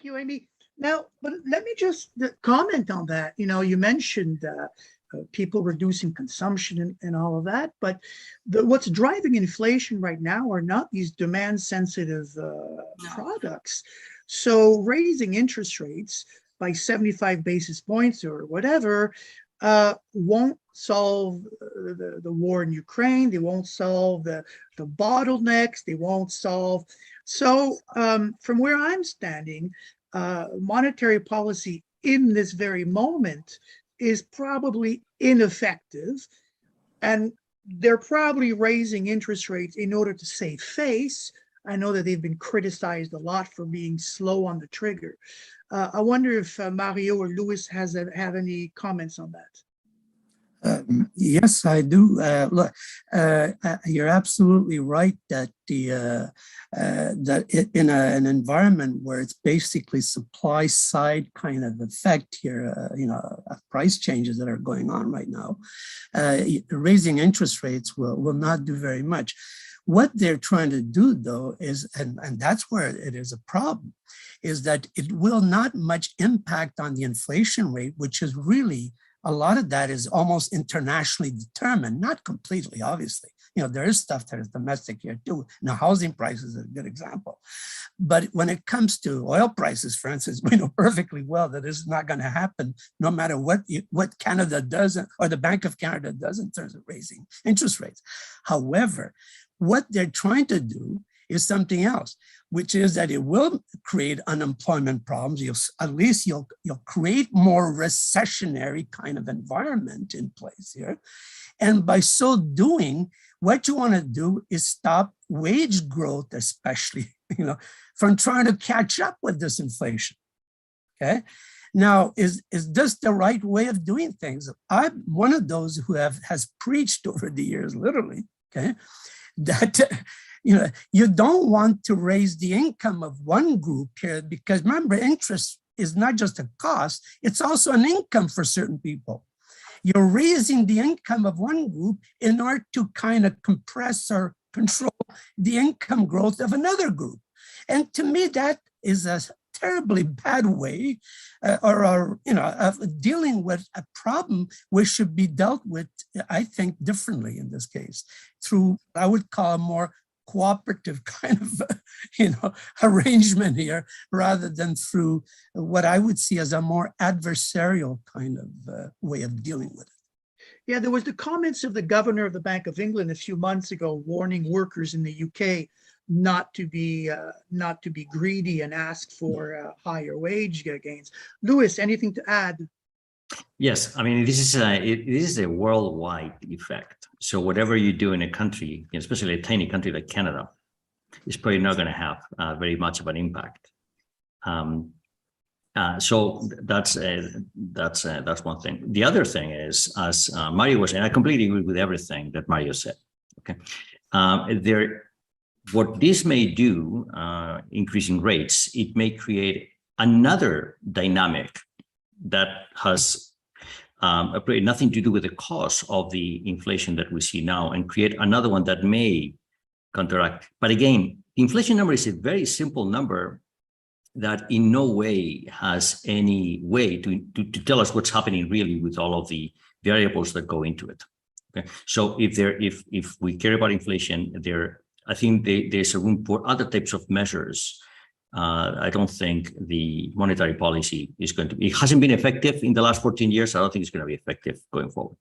you, Amy. Now, but let me just comment on that. You mentioned people reducing consumption and all of that, but what's driving inflation right now are not these demand-sensitive products. So raising interest rates by 75 basis points or whatever won't solve the war in Ukraine. They won't solve the bottlenecks. They won't solve. So from where I'm standing, monetary policy in this very moment is probably ineffective. And they're probably raising interest rates in order to save face. I know that they've been criticized a lot for being slow on the trigger. I wonder if Mario or Luis have any comments on that. Yes, I do. Look, you're absolutely right that in an environment where it's basically supply side kind of effect here, price changes that are going on right now, raising interest rates will not do very much. What they're trying to do, though, is, and that's where it is a problem, is that it will not much impact on the inflation rate, which is really, a lot of that is almost internationally determined, not completely, obviously. There is stuff that is domestic here too. Now, housing prices is a good example. But when it comes to oil prices, for instance, we know perfectly well that this is not going to happen no matter what Canada does or the Bank of Canada does in terms of raising interest rates. However, what they're trying to do is something else, which is that it will create unemployment problems. You'll create more recessionary kind of environment in place here. And by so doing, what you want to do is stop wage growth, especially, from trying to catch up with this inflation. Okay. Now, is this the right way of doing things? I'm one of those who has preached over the years, literally, okay, that you don't want to raise the income of one group here, because remember, interest is not just a cost, it's also an income for certain people. You're raising the income of one group in order to kind of compress or control the income growth of another group. And to me, that is a terribly bad way of dealing with a problem which should be dealt with, I think, differently in this case, through, I would call a more cooperative kind of, arrangement here, rather than through what I would see as a more adversarial kind of way of dealing with it. Yeah, there was the comments of the governor of the Bank of England a few months ago, warning workers in the UK not to be greedy and ask for higher wage gains. Luis, anything to add? Yes, I mean, this is a worldwide effect. So whatever you do in a country, especially a tiny country like Canada, is probably not going to have very much of an impact. So that's one thing. The other thing is, as Mario was saying, I completely agree with everything that Mario said. Okay, what this may do, increasing rates, it may create another dynamic that has nothing to do with the cause of the inflation that we see now, and create another one that may counteract. But again, the inflation number is a very simple number that in no way has any way to tell us what's happening really with all of the variables that go into it. Okay, so if we care about inflation, I think there's a room for other types of measures. I don't think the monetary policy is going to be, it hasn't been effective in the last 14 years. I don't think it's going to be effective going forward.